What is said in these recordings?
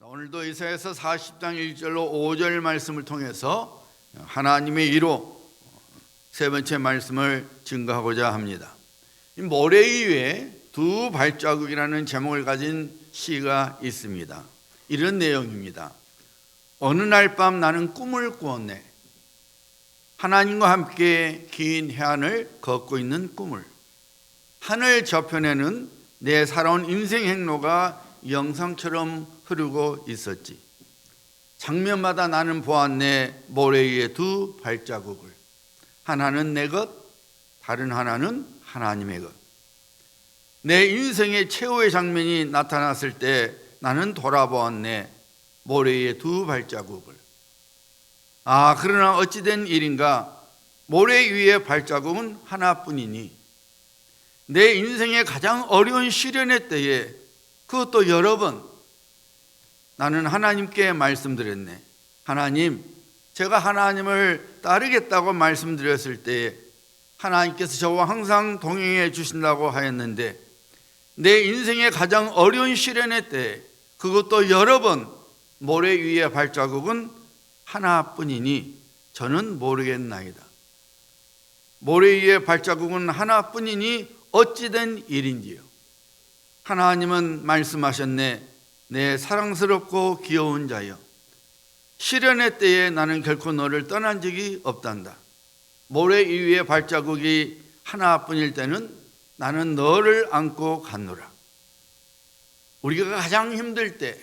오늘도 이사야서 40장 1절로 5절 말씀을 통해서 하나님의 이로 세 번째 말씀을 증거하고자 합니다. 모래 위에 두 발자국이라는 제목을 가진 시가 있습니다. 이런 내용입니다. 어느 날 밤 나는 꿈을 꾸었네. 하나님과 함께 긴 해안을 걷고 있는 꿈을. 하늘 저편에는 내 살아온 인생 행로가 영상처럼 흐르고 있었지. 장면마다 나는 보았네. 모래 위에 두 발자국을. 하나는 내 것, 다른 하나는 하나님의 것. 내 인생의 최후의 장면이 나타났을 때 나는 돌아보았네. 모래 위에 두 발자국을. 그러나 어찌된 일인가. 모래 위의 발자국은 하나뿐이니 내 인생의 가장 어려운 시련의 때에, 그것도 여러 번 나는 하나님께 말씀드렸네. 하나님, 제가 하나님을 따르겠다고 말씀드렸을 때에 하나님께서 저와 항상 동행해 주신다고 하였는데, 내 인생의 가장 어려운 시련의 때에, 그것도 여러 번 모래 위의 발자국은 하나뿐이니 저는 모르겠나이다. 모래 위의 발자국은 하나뿐이니 어찌된 일인지요. 하나님은 말씀하셨네. 내 사랑스럽고 귀여운 자여, 시련의 때에 나는 결코 너를 떠난 적이 없단다. 모래 위의 발자국이 하나뿐일 때는 나는 너를 안고 갔노라. 우리가 가장 힘들 때,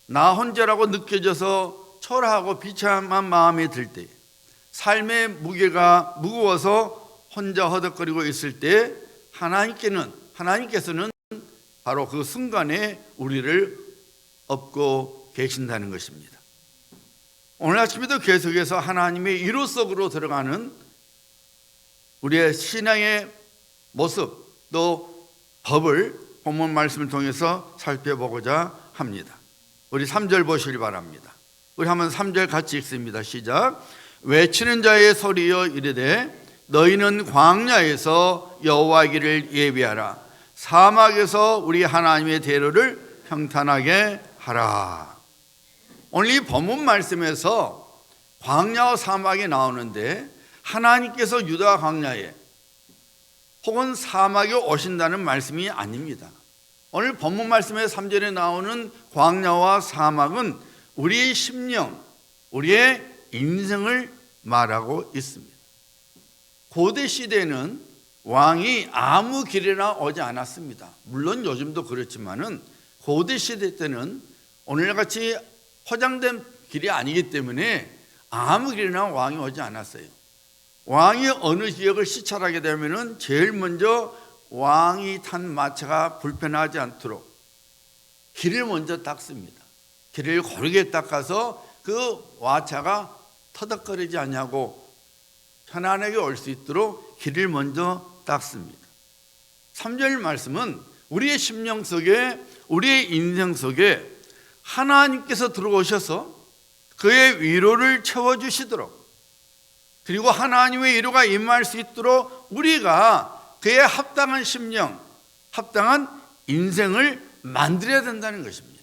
나 혼자라고 느껴져서 초라하고 비참한 마음이 들 때, 삶의 무게가 무거워서 혼자 허덕거리고 있을 때 하나님께서는 바로 그 순간에 우리를 업고 계신다는 것입니다. 오늘 아침에도 계속해서 하나님의 이로 속으로 들어가는 우리의 신앙의 모습, 또 법을 본문 말씀을 통해서 살펴보고자 합니다. 우리 3절 보시기 바랍니다. 우리 한번 3절 같이 읽습니다. 시작. 외치는 자의 소리여 이르되 너희는 광야에서 여호와의 길을 예비하라. 사막에서 우리 하나님의 대로를 평탄하게 하라. 오늘 이 본문 말씀에서 광야와 사막이 나오는데, 하나님께서 유다 광야에 혹은 사막에 오신다는 말씀이 아닙니다. 오늘 본문 말씀의 3절에 나오는 광야와 사막은 우리의 심령, 우리의 인생을 말하고 있습니다. 고대 시대는 왕이 아무 길이나 오지 않았습니다. 물론 요즘도 그렇지만은 고대 시대 때는 오늘같이 포장된 길이 아니기 때문에 아무 길이나 왕이 오지 않았어요. 왕이 어느 지역을 시찰하게 되면은 제일 먼저 왕이 탄 마차가 불편하지 않도록 길을 먼저 닦습니다. 길을 고르게 닦아서 그 마차가 터덕거리지 않냐고 편안하게 올 수 있도록 길을 먼저 닦습니다. 3절 말씀은 우리의 심령 속에, 우리의 인생 속에 하나님께서 들어오셔서 그의 위로를 채워주시도록, 그리고 하나님의 위로가 임할 수 있도록 우리가 그의 합당한 심령, 합당한 인생을 만들어야 된다는 것입니다.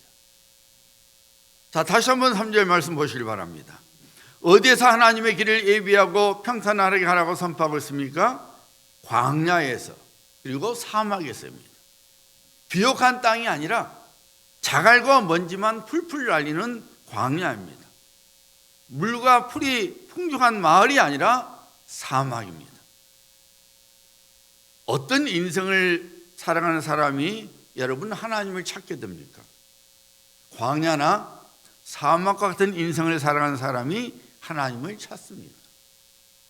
자, 다시 한번 3절 말씀 보시기 바랍니다. 어디에서 하나님의 길을 예비하고 평탄하게 하라고 선포하고 있습니까? 광야에서, 그리고 사막에서입니다. 비옥한 땅이 아니라 자갈과 먼지만 풀풀 날리는 광야입니다. 물과 풀이 풍족한 마을이 아니라 사막입니다. 어떤 인생을 살아가는 사람이 여러분 하나님을 찾게 됩니까? 광야나 사막과 같은 인생을 살아가는 사람이 하나님을 찾습니다.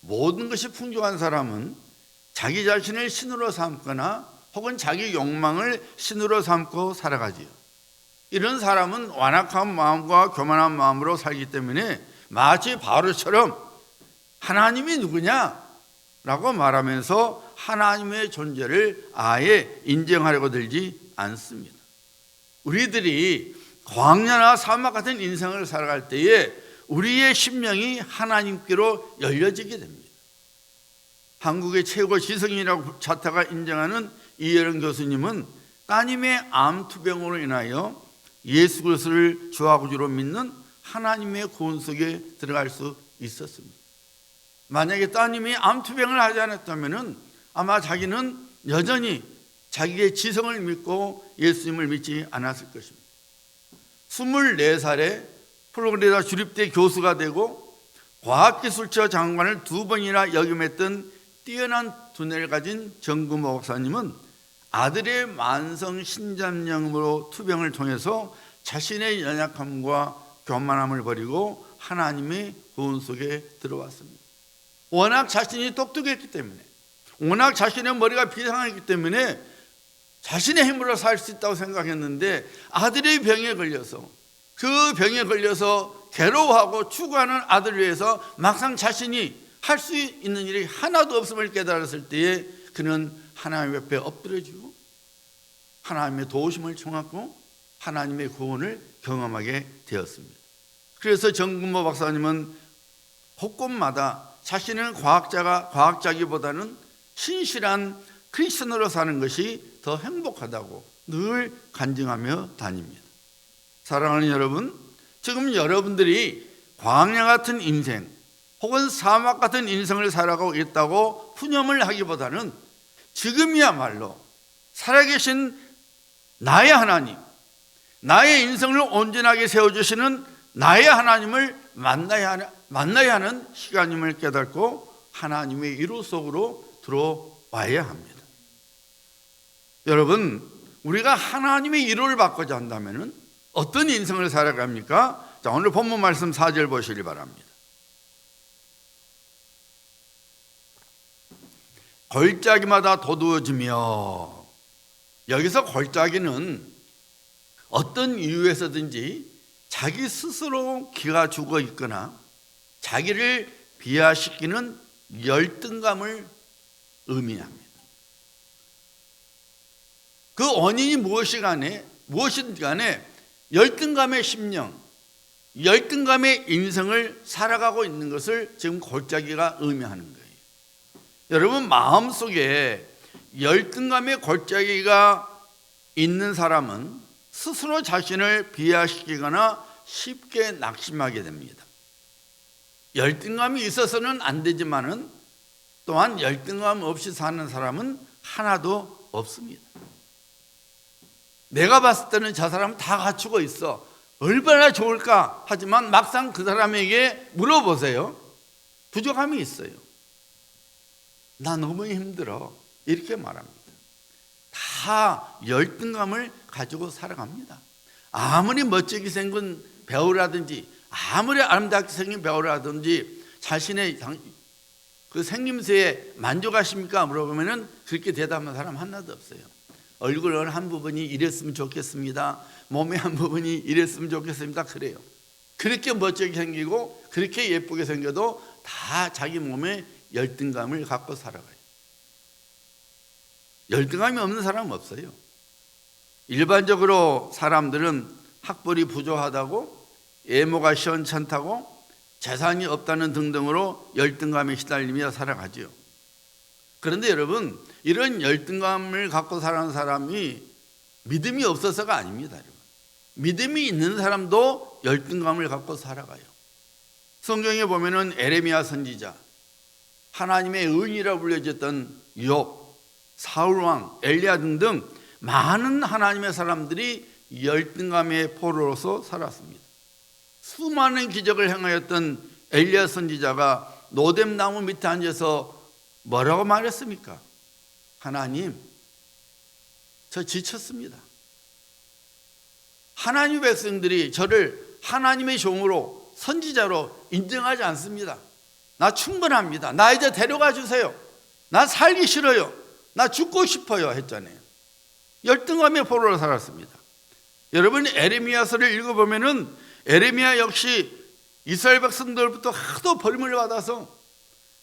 모든 것이 풍족한 사람은 자기 자신을 신으로 삼거나 혹은 자기 욕망을 신으로 삼고 살아가지요. 이런 사람은 완악한 마음과 교만한 마음으로 살기 때문에 마치 바로처럼 하나님이 누구냐? 라고 말하면서 하나님의 존재를 아예 인정하려고 들지 않습니다. 우리들이 광야나 사막 같은 인생을 살아갈 때에 우리의 심령이 하나님께로 열려지게 됩니다. 한국의 최고 지성인이라고 자타가 인정하는 이혜령 교수님은 따님의 암투병으로 인하여 예수 그리스도를 주와 구주로 믿는 하나님의 구원 속에 들어갈 수 있었습니다. 만약에 따님이 암투병을 하지 않았다면 아마 자기는 여전히 자기의 지성을 믿고 예수님을 믿지 않았을 것입니다. 24살에 플로리다 주립대 교수가 되고 과학기술처 장관을 2번이나 역임했던 뛰어난 두뇌를 가진 정금호 목사님은 아들의 만성 신장염으로 투병을 통해서 자신의 연약함과 교만함을 버리고 하나님의 구원 속에 들어왔습니다. 워낙 자신이 똑똑했기 때문에, 워낙 자신의 머리가 비상했기 때문에 자신의 힘으로 살 수 있다고 생각했는데 아들의 병에 걸려서, 그 병에 걸려서 괴로워하고 추구하는 아들을 위해서 막상 자신이 할 수 있는 일이 하나도 없음을 깨달았을 때에 그는 하나님 옆에 엎드려지고 하나님의 도우심을 청하고 하나님의 구원을 경험하게 되었습니다. 그래서 정금호 박사님은 곳곳마다 자신은 과학자기보다는 신실한 크리스천으로 사는 것이 더 행복하다고 늘 간증하며 다닙니다. 사랑하는 여러분, 지금 여러분들이 광야 같은 인생 혹은 사막 같은 인생을 살아가고 있다고 푸념을 하기보다는 지금이야말로 살아계신 나의 하나님, 나의 인생을 온전하게 세워주시는 나의 하나님을 만나야 하는 시간임을 깨닫고 하나님의 이루 속으로 들어와야 합니다. 여러분, 우리가 하나님의 이루를 받고자 한다면 어떤 인생을 살아갑니까? 자, 오늘 본문 말씀 4절 보시기 바랍니다. 골짜기마다 도두어지며, 여기서 골짜기는 어떤 이유에서든지 자기 스스로 기가 죽어 있거나 자기를 비하시키는 열등감을 의미합니다. 그 원인이 무엇이든 간에 열등감의 심령, 열등감의 인생을 살아가고 있는 것을 지금 골짜기가 의미하는 거예요. 여러분, 마음속에 열등감의 골짜기가 있는 사람은 스스로 자신을 비하시키거나 쉽게 낙심하게 됩니다. 열등감이 있어서는 안 되지만은 또한 열등감 없이 사는 사람은 하나도 없습니다. 내가 봤을 때는 저 사람은 다 갖추고 있어, 얼마나 좋을까 하지만 막상 그 사람에게 물어보세요. 부족함이 있어요. 나 너무 힘들어, 이렇게 말합니다. 다 열등감을 가지고 살아갑니다. 아무리 멋지게 생긴 배우라든지 아무리 아름답게 생긴 배우라든지 자신의 그 생김새에 만족하십니까? 물어보면 그렇게 대답하는 사람 하나도 없어요. 얼굴 한 부분이 이랬으면 좋겠습니다, 몸의 한 부분이 이랬으면 좋겠습니다, 그래요. 그렇게 멋지게 생기고 그렇게 예쁘게 생겨도 다 자기 몸에 열등감을 갖고 살아가요. 열등감이 없는 사람은 없어요. 일반적으로 사람들은 학벌이 부족하다고, 외모가 시원찮다고, 재산이 없다는 등등으로 열등감에 시달리며 살아가죠. 그런데 여러분, 이런 열등감을 갖고 살아가는 사람이 믿음이 없어서가 아닙니다. 여러분, 믿음이 있는 사람도 열등감을 갖고 살아가요. 성경에 보면은 에레미야 선지자, 하나님의 의인이라고 불려졌던 욥, 사울왕, 엘리야 등등 많은 하나님의 사람들이 열등감의 포로로서 살았습니다. 수많은 기적을 행하였던 엘리야 선지자가 노뎀나무 밑에 앉아서 뭐라고 말했습니까? 하나님, 저 지쳤습니다. 하나님의 백성들이 저를 하나님의 종으로, 선지자로 인정하지 않습니다. 나 충분합니다. 나 이제 데려가 주세요. 나 살기 싫어요. 나 죽고 싶어요 했잖아요. 열등감의 포로로 살았습니다. 여러분, 에레미야서를 읽어보면은 에레미야 역시 이스라엘 백성들부터 하도 버림을 받아서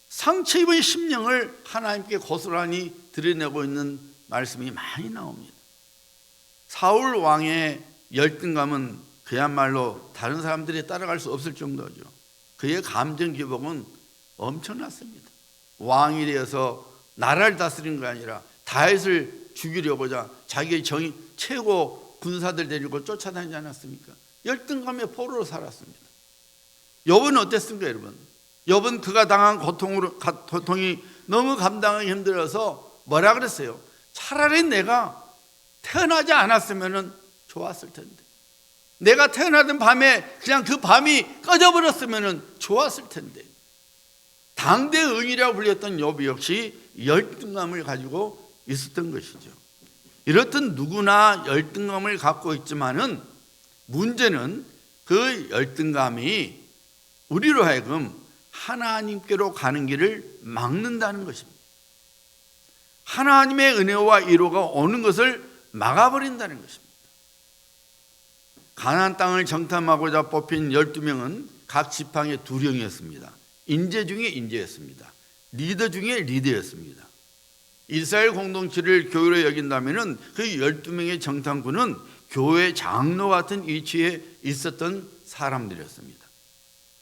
상처 입은 심령을 하나님께 고스란히 드러내고 있는 말씀이 많이 나옵니다. 사울 왕의 열등감은 그야말로 다른 사람들이 따라갈 수 없을 정도죠. 그의 감정 기복은 엄청났습니다. 왕이 되어서 나라를 다스린 게 아니라 다윗을 죽이려고자 자기의 최고 군사들 데리고 쫓아다니지 않았습니까? 열등감의 포로로 살았습니다. 욥은 어땠습니까, 여러분? 욥은 그가 당한 고통이 너무 감당하기 힘들어서 뭐라 그랬어요? 차라리 내가 태어나지 않았으면 좋았을 텐데, 내가 태어나던 밤에 그냥 그 밤이 꺼져버렸으면 좋았을 텐데. 당대 의인이라고 불렸던 욥 역시 열등감을 가지고 있었던 것이죠. 이렇듯 누구나 열등감을 갖고 있지만은 문제는 그 열등감이 우리로 하여금 하나님께로 가는 길을 막는다는 것입니다. 하나님의 은혜와 위로가 오는 것을 막아버린다는 것입니다. 가나안 땅을 정탐하고자 뽑힌 12명은 각 지팡이의 두령이었습니다. 인재 중에 인재였습니다. 리더 중에 리더였습니다. 이스라엘 공동체를 교회로 여긴다면 그 12명의 정탐꾼은 교회 장로 같은 위치에 있었던 사람들이었습니다.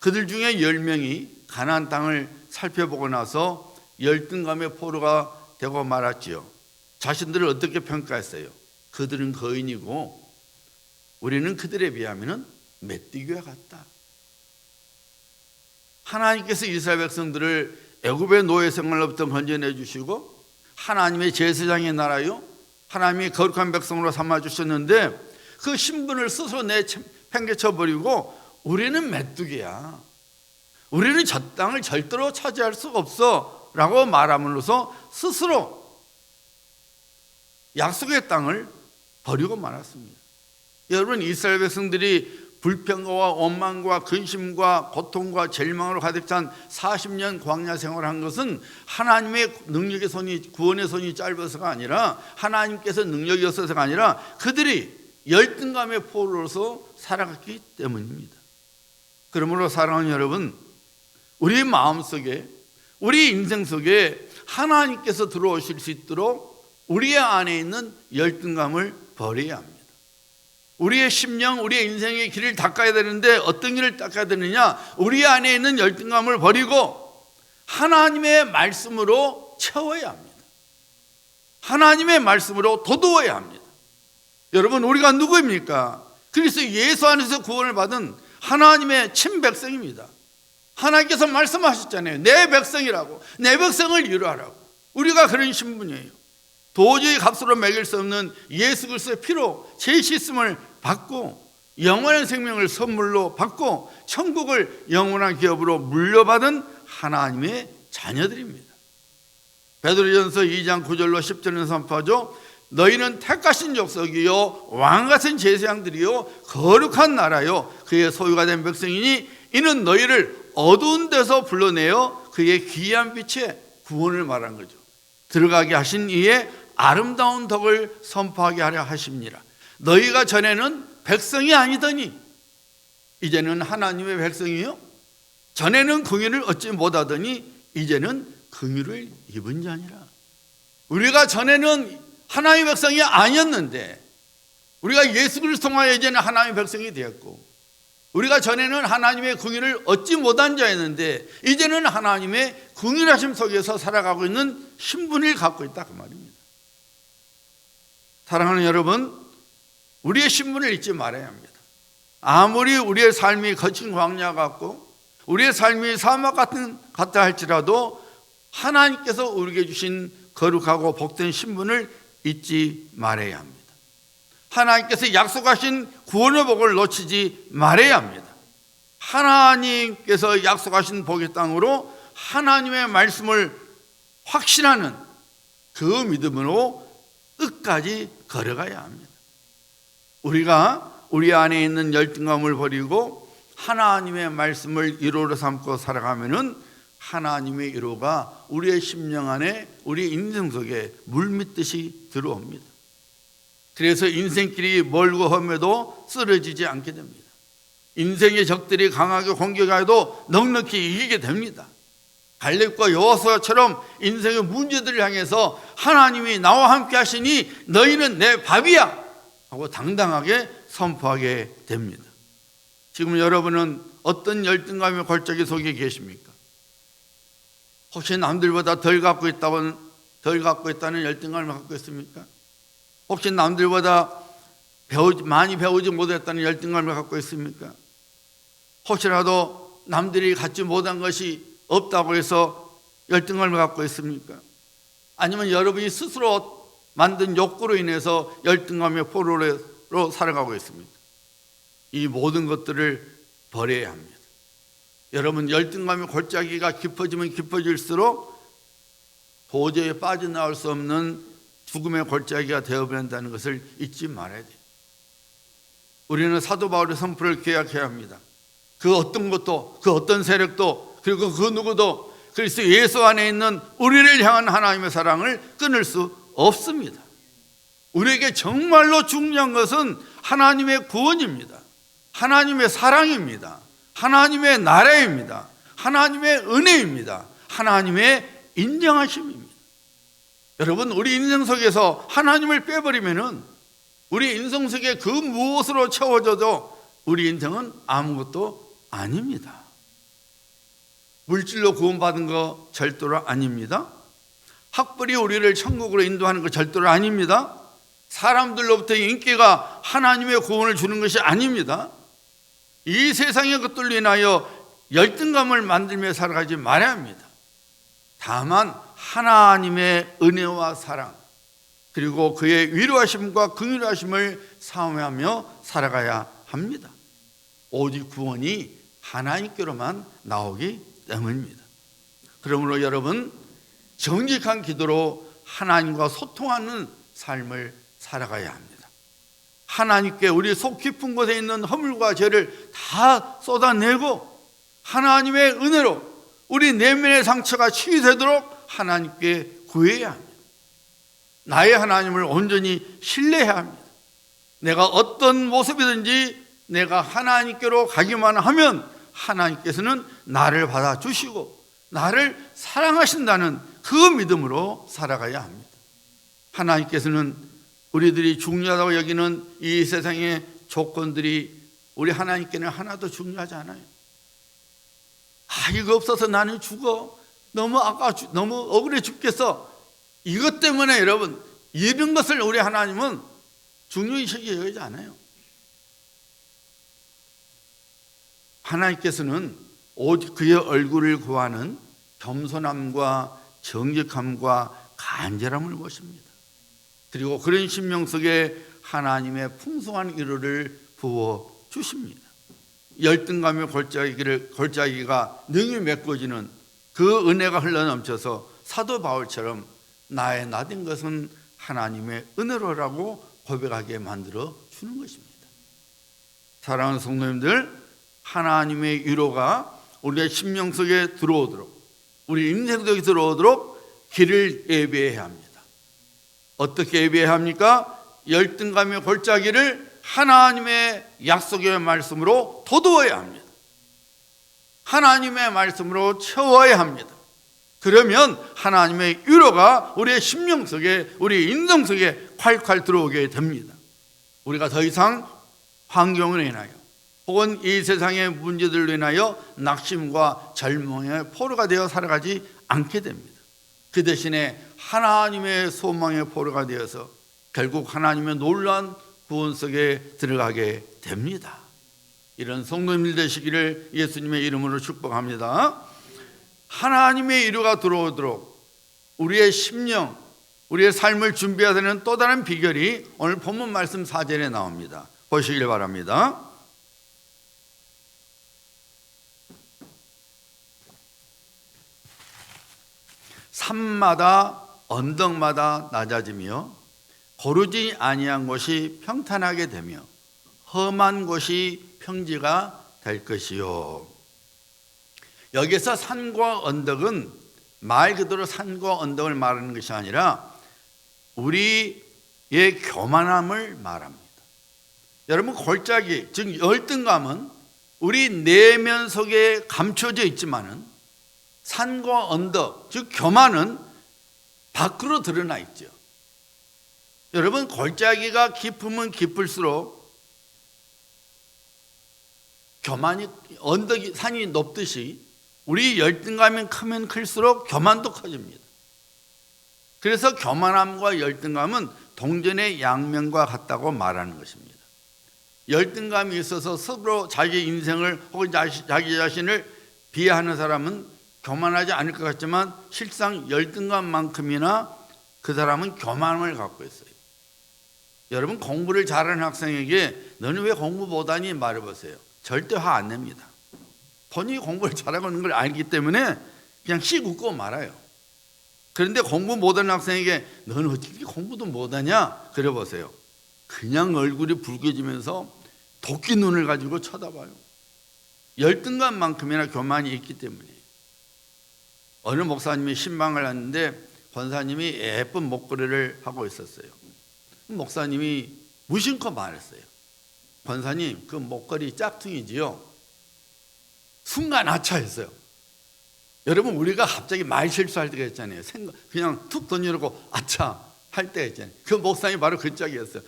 그들 중에 10명이 가나안 땅을 살펴보고 나서 열등감의 포로가 되고 말았지요. 자신들을 어떻게 평가했어요? 그들은 거인이고 우리는 그들에 비하면 메뚜기와 같다. 하나님께서 이스라엘 백성들을 애굽의 노예 생활로부터 건져내 주시고 하나님의 제사장의 나라요, 하나님의 거룩한 백성으로 삼아 주셨는데 그 신분을 스스로 내팽개쳐 버리고 우리는 메뚜기야, 우리는 저 땅을 절대로 차지할 수가 없어 라고 말함으로써 스스로 약속의 땅을 버리고 말았습니다. 여러분, 이스라엘 백성들이 불평과 원망과 근심과 고통과 절망으로 가득 찬 40년 광야 생활을 한 것은 하나님의 능력의 손이, 구원의 손이 짧아서가 아니라, 하나님께서 능력이 없어서가 아니라 그들이 열등감의 포로로서 살아갔기 때문입니다. 그러므로 사랑하는 여러분, 우리 마음속에, 우리 인생 속에 하나님께서 들어오실 수 있도록 우리 안에 있는 열등감을 버려야 합니다. 우리의 심령, 우리의 인생의 길을 닦아야 되는데 어떤 길을 닦아야 되느냐? 우리 안에 있는 열등감을 버리고 하나님의 말씀으로 채워야 합니다. 하나님의 말씀으로 돋우어야 합니다. 여러분, 우리가 누구입니까? 그리스도 예수 안에서 구원을 받은 하나님의 친백성입니다. 하나님께서 말씀하셨잖아요. 내 백성이라고, 내 백성을 위로하라고. 우리가 그런 신분이에요. 도저히 값으로 매길 수 없는 예수 그리스도의 피로 죄 씻음을 받고 영원한 생명을 선물로 받고 천국을 영원한 기업으로 물려받은 하나님의 자녀들입니다. 베드로전서 2장 9절로 10절은 선포하죠. 너희는 택하신 족속이요 왕같은 제사장들이요 거룩한 나라요 그의 소유가 된 백성이니 이는 너희를 어두운 데서 불러내어 그의 귀한 빛에 구원을 말한 거죠. 들어가게 하신 이의 아름다운 덕을 선포하게 하려 하십니다. 너희가 전에는 백성이 아니더니 이제는 하나님의 백성이요, 전에는 긍휼을 얻지 못하더니 이제는 긍휼을 입은 자니라. 우리가 전에는 하나님의 백성이 아니었는데 우리가 예수 그리스도 통하여 이제는 하나님의 백성이 되었고, 우리가 전에는 하나님의 긍휼을 얻지 못한 자였는데 이제는 하나님의 긍휼하심 속에서 살아가고 있는 신분을 갖고 있다, 그 말입니다. 사랑하는 여러분, 우리의 신분을 잊지 말아야 합니다. 아무리 우리의 삶이 거친 광야 같고 우리의 삶이 사막 같다 할지라도 하나님께서 우리에게 주신 거룩하고 복된 신분을 잊지 말아야 합니다. 하나님께서 약속하신 구원의 복을 놓치지 말아야 합니다. 하나님께서 약속하신 복의 땅으로 하나님의 말씀을 확신하는 그 믿음으로 끝까지 걸어가야 합니다. 우리가 우리 안에 있는 열등감을 버리고 하나님의 말씀을 위로로 삼고 살아가면은 하나님의 위로가 우리의 심령 안에, 우리 인생 속에 물밀듯이 들어옵니다. 그래서 인생길이 멀고 험해도 쓰러지지 않게 됩니다. 인생의 적들이 강하게 공격하여도 넉넉히 이기게 됩니다. 갈렙과 여호수아처럼 인생의 문제들을 향해서 하나님이 나와 함께 하시니 너희는 내 밥이야 하고 당당하게 선포하게 됩니다. 지금 여러분은 어떤 열등감의 골짜기 속에 계십니까? 혹시 남들보다 덜 갖고 있다는 열등감을 갖고 있습니까? 혹시 남들보다 많이 배우지 못했다는 열등감을 갖고 있습니까? 혹시라도 남들이 갖지 못한 것이 없다고 해서 열등감을 갖고 있습니까? 아니면 여러분이 스스로 만든 욕구로 인해서 열등감의 포로로 살아가고 있습니까? 이 모든 것들을 버려야 합니다. 여러분, 열등감의 골짜기가 깊어지면 깊어질수록 도저히 빠져나올 수 없는 죽음의 골짜기가 되어버린다는 것을 잊지 말아야 돼요. 우리는 사도 바울의 선포를 기억해야 합니다. 그 어떤 것도, 그 어떤 세력도, 그리고 그 누구도 그리스도 예수 안에 있는 우리를 향한 하나님의 사랑을 끊을 수 없습니다. 우리에게 정말로 중요한 것은 하나님의 구원입니다. 하나님의 사랑입니다. 하나님의 나라입니다. 하나님의 은혜입니다. 하나님의 인정하심입니다. 여러분, 우리 인생 속에서 하나님을 빼버리면은 우리 인생 속에 그 무엇으로 채워져도 우리 인생은 아무것도 아닙니다. 물질로 구원받은 거 절대로 아닙니다. 학벌이 우리를 천국으로 인도하는 거 절대로 아닙니다. 사람들로부터 인기가 하나님의 구원을 주는 것이 아닙니다. 이 세상의 것들로 인하여 열등감을 만들며 살아가지 말아야 합니다. 다만 하나님의 은혜와 사랑, 그리고 그의 위로하심과 긍휼하심을 사모하며 살아가야 합니다. 오직 구원이 하나님께로만 나오기 때문입니다. 그러므로 여러분, 정직한 기도로 하나님과 소통하는 삶을 살아가야 합니다. 하나님께 우리 속 깊은 곳에 있는 허물과 죄를 다 쏟아내고 하나님의 은혜로 우리 내면의 상처가 치유되도록 하나님께 구해야 합니다. 나의 하나님을 온전히 신뢰해야 합니다. 내가 어떤 모습이든지 내가 하나님께로 가기만 하면 하나님께서는 나를 받아주시고 나를 사랑하신다는 그 믿음으로 살아가야 합니다. 하나님께서는 우리들이 중요하다고 여기는 이 세상의 조건들이 우리 하나님께는 하나도 중요하지 않아요. 이거 없어서 나는 죽어. 너무 억울해 죽겠어. 이것 때문에 여러분, 이런 것을 우리 하나님은 중요시 여기지 않아요. 하나님께서는 오직 그의 얼굴을 구하는 겸손함과 정직함과 간절함을 보십니다. 그리고 그런 심령 속에 하나님의 풍성한 위로를 부어 주십니다. 열등감의 골짜기가 능히 메꿔지는 그 은혜가 흘러넘쳐서 사도 바울처럼 나의 나된 것은 하나님의 은혜로라고 고백하게 만들어 주는 것입니다. 사랑하는 성도님들, 하나님의 위로가 우리의 심령 속에 들어오도록, 우리 인생 속에 들어오도록 길을 예비해야 합니다. 어떻게 예비해야 합니까? 열등감의 골짜기를 하나님의 약속의 말씀으로 돋워야 합니다. 하나님의 말씀으로 채워야 합니다. 그러면 하나님의 위로가 우리의 심령 속에, 우리 인생 속에 콸콸 들어오게 됩니다. 우리가 더 이상 환경으로 인하여 혹은 이 세상의 문제들로 인하여 낙심과 절망의 포로가 되어 살아가지 않게 됩니다. 그 대신에 하나님의 소망의 포로가 되어서 결국 하나님의 놀라운 구원 속에 들어가게 됩니다. 이런 성도님들 되시기를 예수님의 이름으로 축복합니다. 하나님의 위로가 들어오도록 우리의 심령, 우리의 삶을 준비해야 되는 또 다른 비결이 오늘 본문 말씀 4절에 나옵니다. 보시길 바랍니다. 산마다 언덕마다 낮아지며 고르지 아니한 곳이 평탄하게 되며 험한 곳이 평지가 될 것이요. 여기서 산과 언덕은 말 그대로 산과 언덕을 말하는 것이 아니라 우리의 교만함을 말합니다. 여러분, 골짜기, 즉 열등감은 우리 내면 속에 감춰져 있지만은 산과 언덕, 즉 교만은 밖으로 드러나 있죠. 여러분, 골짜기가 깊으면 깊을수록 교만이, 언덕이, 산이 높듯이 우리 열등감이 크면 클수록 교만도 커집니다. 그래서 교만함과 열등감은 동전의 양면과 같다고 말하는 것입니다. 열등감이 있어서 서로 자기 인생을 혹은 자기 자신을 비하하는 사람은 교만하지 않을 것 같지만 실상 열등감만큼이나 그 사람은 교만을 갖고 있어요. 여러분, 공부를 잘하는 학생에게 너는 왜 공부 못하니 말해보세요. 절대 화 안 냅니다. 본인이 공부를 잘하고 있는 걸 알기 때문에 그냥 씩 웃고 말아요. 그런데 공부 못하는 학생에게 너는 어떻게 공부도 못하냐 그래 보세요. 그냥 얼굴이 붉어지면서 도끼 눈을 가지고 쳐다봐요. 열등감만큼이나 교만이 있기 때문에. 어느 목사님이 신방을 하는데 권사님이 예쁜 목걸이를 하고 있었어요. 목사님이 무심코 말했어요. 권사님, 그 목걸이 짝퉁이지요? 순간 아차했어요. 여러분, 우리가 갑자기 말 실수할 때가 있잖아요. 그냥 툭 던져놓고 아차 할 때가 있잖아요. 그 목사님이 바로 그 짝이었어요.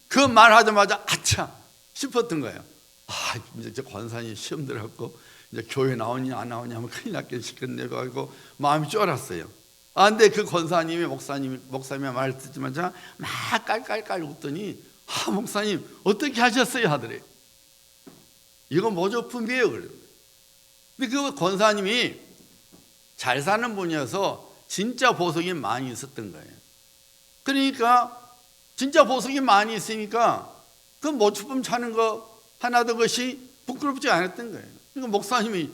그 말하자마자 아차 싶었던 거예요. 아, 이제 저 권사님 시험 들어갖고 이제 교회 나오냐 안 나오냐 하면 큰일 났겠네 하고 마음이 쫄았어요. 아, 근데 그 권사님이 목사님의 말을 듣자마자 막 깔깔깔 웃더니 아, 목사님 어떻게 하셨어요 하더래. 이거 모조품이에요 그래요. 근데 그 권사님이 잘 사는 분이어서 진짜 보석이 많이 있었던 거예요. 그러니까 진짜 보석이 많이 있으니까 그 모조품 차는 거 하나도 것이 부끄럽지 않았던 거예요. 그러니까 목사님이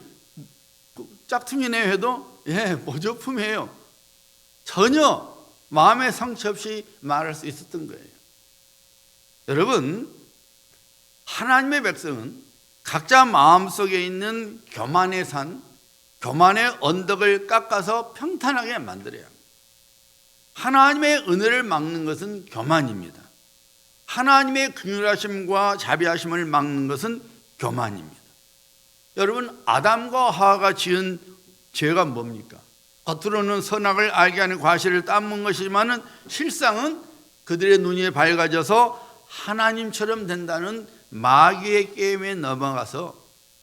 짝퉁이네 해도 예, 모조품이에요. 전혀 마음의 상처 없이 말할 수 있었던 거예요. 여러분, 하나님의 백성은 각자 마음속에 있는 교만의 산, 교만의 언덕을 깎아서 평탄하게 만들어야 합니다. 하나님의 은혜를 막는 것은 교만입니다. 하나님의 긍휼하심과 자비하심을 막는 것은 교만입니다. 여러분, 아담과 하와가 지은 죄가 뭡니까? 겉으로는 선악을 알게 하는 과실을 따먹은 것이지만 실상은 그들의 눈이 밝아져서 하나님처럼 된다는 마귀의 게임에 넘어가서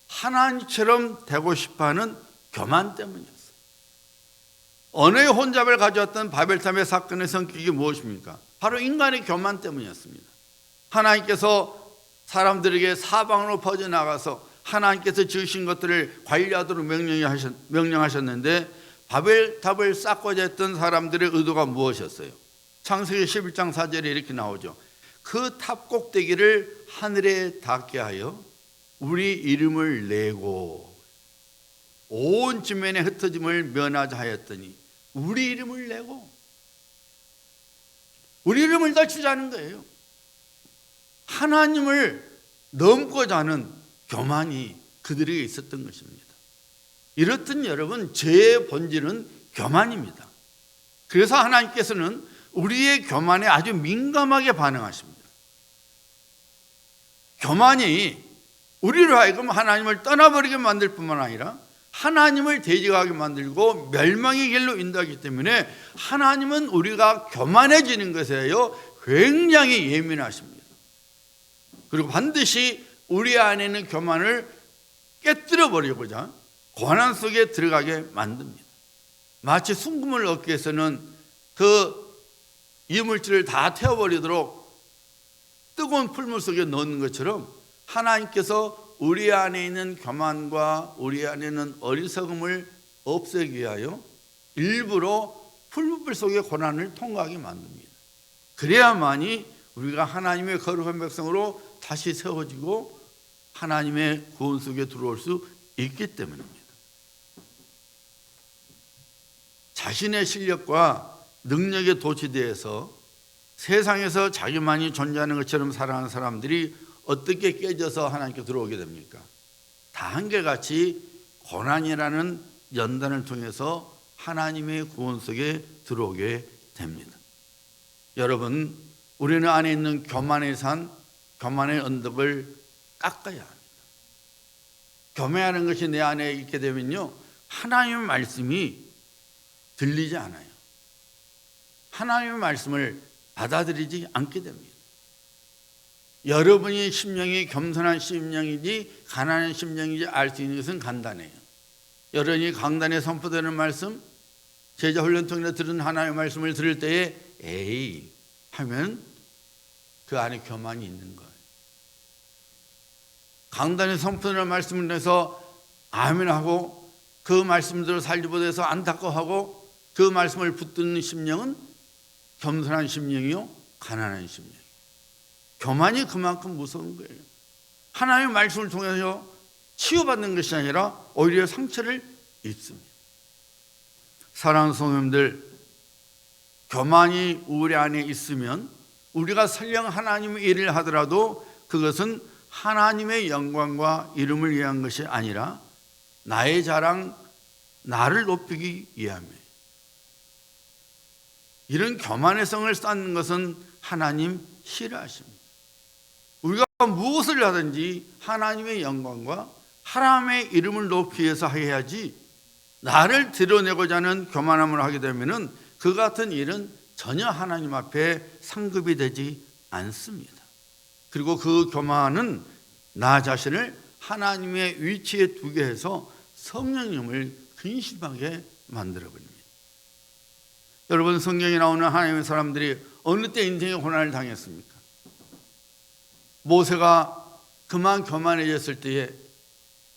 하나님처럼 되고 싶어하는 교만 때문이었어요. 언어의 혼잡을 가져왔던 바벨탑의 사건의 성격이 무엇입니까? 바로 인간의 교만 때문이었습니다. 하나님께서 사람들에게 사방으로 퍼져나가서 하나님께서 지으신 것들을 관리하도록 명령하셨는데 바벨탑을 쌓고자 했던 사람들의 의도가 무엇이었어요? 창세기 11장 4절에 이렇게 나오죠. 그 탑 꼭대기를 하늘에 닿게 하여 우리 이름을 내고 온 지면에 흩어짐을 면하자 하였더니 우리 이름을 내고 우리 이름을 다 주자는 거예요. 하나님을 넘고자 하는 교만이 그들에게 있었던 것입니다. 이렇듯 여러분, 죄의 본질은 교만입니다. 그래서 하나님께서는 우리의 교만에 아주 민감하게 반응하십니다. 교만이 우리로 하여금 하나님을 떠나버리게 만들 뿐만 아니라 하나님을 대적하게 만들고 멸망의 길로 인도하기 때문에 하나님은 우리가 교만해지는 것에요 굉장히 예민하십니다. 그리고 반드시 우리 안에 있는 교만을 깨뜨려 버리고자 고난 속에 들어가게 만듭니다. 마치 순금을 얻기 위해서는 그 이물질을 다 태워버리도록 뜨거운 풀물 속에 넣는 것처럼 하나님께서 우리 안에 있는 교만과 우리 안에 있는 어리석음을 없애기 위하여 일부러 풀물 속의 고난을 통과하게 만듭니다. 그래야만이 우리가 하나님의 거룩한 백성으로 다시 세워지고 하나님의 구원 속에 들어올 수 있기 때문입니다. 자신의 실력과 능력에 도취되어서 세상에서 자기만이 존재하는 것처럼 살아가는 사람들이 어떻게 깨져서 하나님께 들어오게 됩니까? 다 한결같이 고난이라는 연단을 통해서 하나님의 구원 속에 들어오게 됩니다. 여러분, 우리는 안에 있는 교만의 산, 교만의 언덕을 깎아야 합니다. 교만하는 것이 내 안에 있게 되면요, 하나님의 말씀이 들리지 않아요. 하나님의 말씀을 받아들이지 않게 됩니다. 여러분이 심령이 겸손한 심령인지 가난한 심령인지 알 수 있는 것은 간단해요. 여러분이 강단에 선포되는 말씀, 제자 훈련 통해 들은 하나님의 말씀을 들을 때에 에이, 하면 그 안에 교만이 있는 거예요. 강단의 성편의 말씀을 내서 아멘하고 그 말씀대로 살지 못해서 안타까워하고 그 말씀을 붙드는 심령은 겸손한 심령이요 가난한 심령. 교만이 그만큼 무서운 거예요. 하나님의 말씀을 통해서 치유받는 것이 아니라 오히려 상처를 입습니다. 사랑하는 성도님들, 교만이 우리 안에 있으면 우리가 설령 하나님의 일을 하더라도 그것은 하나님의 영광과 이름을 위한 것이 아니라 나의 자랑, 나를 높이기 위함이에요. 이런 교만의 성을 쌓는 것은 하나님 싫어하십니다. 우리가 무엇을 하든지 하나님의 영광과 하나님의 이름을 높이기 위해서 해야지, 나를 드러내고자 하는 교만함을 하게 되면 그 같은 일은 전혀 하나님 앞에 상급이 되지 않습니다. 그리고 그 교만은 나 자신을 하나님의 위치에 두게 해서 성령님을 근심하게 만들어버립니다. 여러분, 성경에 나오는 하나님의 사람들이 어느 때 인생의 고난을 당했습니까? 모세가 그만 교만해졌을 때에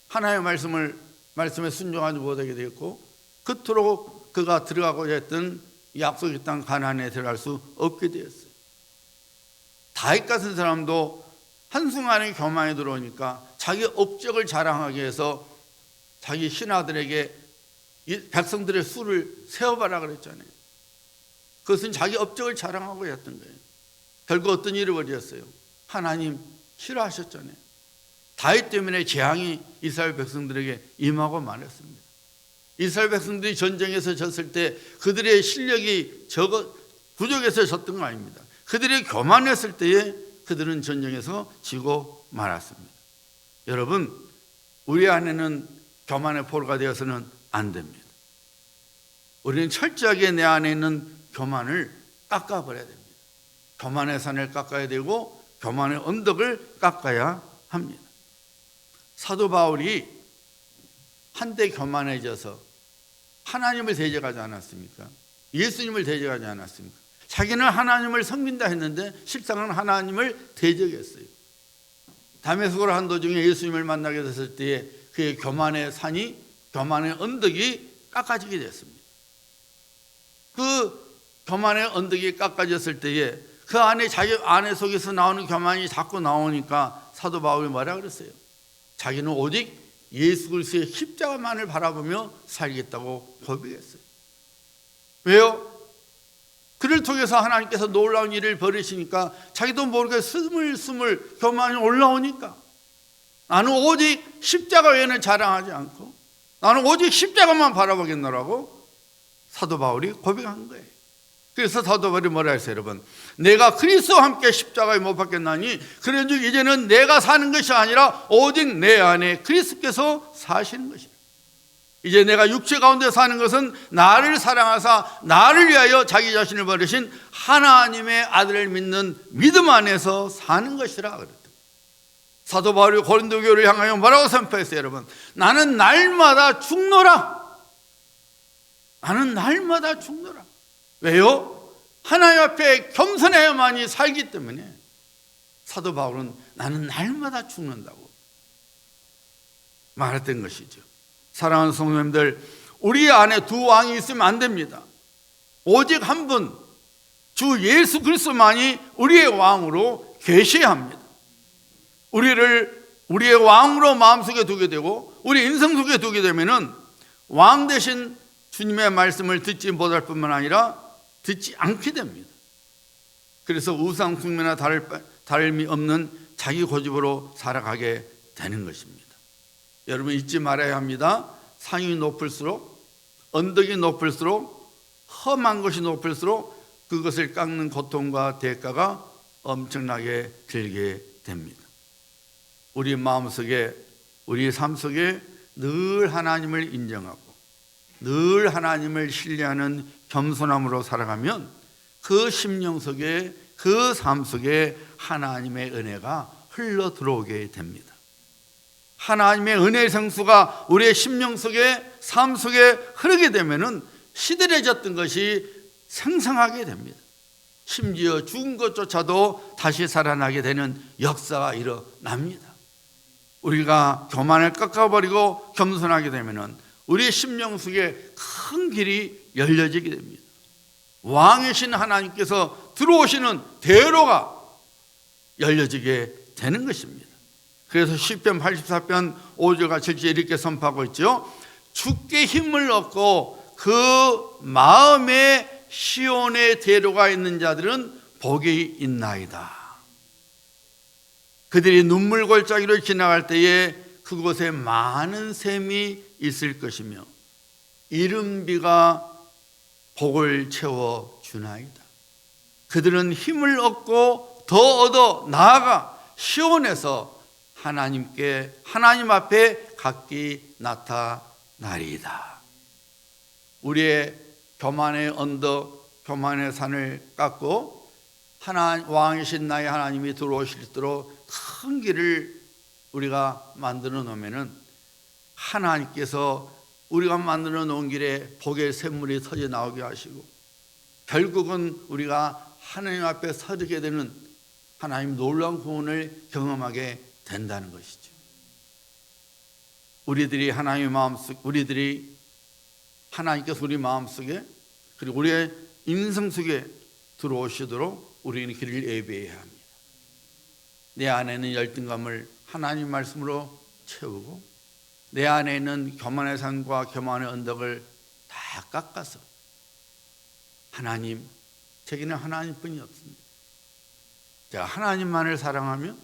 하나님의 말씀에 순종하지 못하게 되었고, 그토록 그가 들어가고자 했던 약속의 땅 가나안에 들어갈 수 없게 되었어요. 다윗 같은 사람도 한순간에 교만에 들어오니까 자기 업적을 자랑하기 위해서 자기 신하들에게 백성들의 수를 세어봐라 그랬잖아요. 그것은 자기 업적을 자랑하고 했던 거예요. 결국 어떤 일이 벌어졌어요? 하나님 싫어하셨잖아요. 다윗 때문에 재앙이 이스라엘 백성들에게 임하고 말았습니다. 이스라엘 백성들이 전쟁에서 졌을 때 그들의 실력이 부족해서 졌던 거 아닙니다. 그들이 교만했을 때에 그들은 전쟁에서 지고 말았습니다. 여러분, 우리 안에는 교만의 포로가 되어서는 안 됩니다. 우리는 철저하게 내 안에 있는 교만을 깎아버려야 됩니다. 교만의 산을 깎아야 되고 교만의 언덕을 깎아야 합니다. 사도 바울이 한때 교만해져서 하나님을 대적하지 않았습니까? 예수님을 대적하지 않았습니까? 자기는 하나님을 섬긴다 했는데 실상은 하나님을 대적했어요. 다메섹으로 한 도중에 예수님을 만나게 됐을 때에 그의 교만의 산이, 교만의 언덕이 깎아지게 됐습니다. 그 교만의 언덕이 깎아졌을 때에 그 안에 자기 안에 속에서 나오는 교만이 자꾸 나오니까 사도 바울이 뭐라 그랬어요? 자기는 오직 예수 그리스도의 십자가만을 바라보며 살겠다고 고백했어요. 왜요? 그를 통해서 하나님께서 놀라운 일을 벌이시니까 자기도 모르게 스물스물 교만이 올라오니까 나는 오직 십자가 외에는 자랑하지 않고 나는 오직 십자가만 바라보겠노라고 사도 바울이 고백한 거예요. 그래서 사도 바울이 뭐라 했어요, 여러분? 내가 그리스도와 함께 십자가에 못 박혔나니 그런즉 이제는 내가 사는 것이 아니라 오직 내 안에 그리스도께서 사시는 것이다. 이제 내가 육체 가운데 사는 것은 나를 사랑하사 나를 위하여 자기 자신을 버리신 하나님의 아들을 믿는 믿음 안에서 사는 것이라 그랬다. 사도 바울이 고린도 교회를 향하여 뭐라고 선포했어요, 여러분? 나는 날마다 죽노라. 나는 날마다 죽노라. 왜요? 하나님 앞에 겸손해야만이 살기 때문에 사도 바울은 나는 날마다 죽는다고 말했던 것이죠. 사랑하는 성도님들, 우리 안에 두 왕이 있으면 안 됩니다. 오직 한 분, 주 예수 그리스도만이 우리의 왕으로 계셔야 합니다. 우리의 왕으로 마음속에 두게 되고 우리 인생 속에 두게 되면은 왕 대신 주님의 말씀을 듣지 못할 뿐만 아니라 듣지 않게 됩니다. 그래서 우상 숭배나 다름이 없는 자기 고집으로 살아가게 되는 것입니다. 여러분, 잊지 말아야 합니다. 산이 높을수록, 언덕이 높을수록, 험한 것이 높을수록 그것을 깎는 고통과 대가가 엄청나게 들게 됩니다. 우리 마음속에, 우리 삶 속에 늘 하나님을 인정하고 늘 하나님을 신뢰하는 겸손함으로 살아가면 그 심령 속에, 그 삶 속에 하나님의 은혜가 흘러 들어오게 됩니다. 하나님의 은혜의 성수가 우리의 심령 속에, 삶 속에 흐르게 되면은 시들해졌던 것이 생성하게 됩니다. 심지어 죽은 것조차도 다시 살아나게 되는 역사가 일어납니다. 우리가 교만을 깎아버리고 겸손하게 되면 우리의 심령 속에 큰 길이 열려지게 됩니다. 왕이신 하나님께서 들어오시는 대로가 열려지게 되는 것입니다. 그래서 시편 84편 5절과 7절 이렇게 선포하고 있죠. 주께 힘을 얻고 그 마음에 시온의 대로가 있는 자들은 복이 있나이다. 그들이 눈물 골짜기로 지나갈 때에 그곳에 많은 샘이 있을 것이며 이른비가 복을 채워주나이다. 그들은 힘을 얻고 더 얻어 나아가 시온에서 하나님 앞에 각기 나타나리이다. 우리의 교만의 언덕, 교만의 산을 깎고 왕이신 나의 하나님이 들어오실 수 있도록 큰 길을 우리가 만들어 놓으면은 하나님께서 우리가 만들어 놓은 길에 복의 샘물이 터져 나오게 하시고 결국은 우리가 하나님 앞에 서게 되는 하나님 놀라운 구원을 경험하게 된다는 것이죠. 우리들이 하나님께서 우리 마음속에 그리고 우리의 인생 속에 들어오시도록 우리는 길을 예비해야 합니다. 내 안에 있는 열등감을 하나님 말씀으로 채우고 내 안에 있는 교만의 산과 교만의 언덕을 다 깎아서 하나님, 제게는 하나님뿐이 없습니다. 제가 하나님만을 사랑하며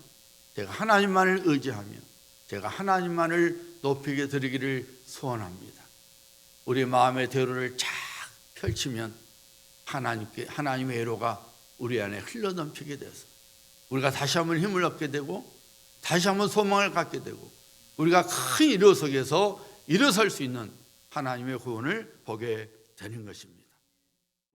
제가 하나님만을 의지하며 제가 하나님만을 높이게 드리기를 소원합니다. 우리 마음의 대로를 쫙 펼치면 하나님의 애로가 우리 안에 흘러넘치게 돼서 우리가 다시 한번 힘을 얻게 되고 다시 한번 소망을 갖게 되고 우리가 큰 일어 속에서 일어설 수 있는 하나님의 구원을 보게 되는 것입니다.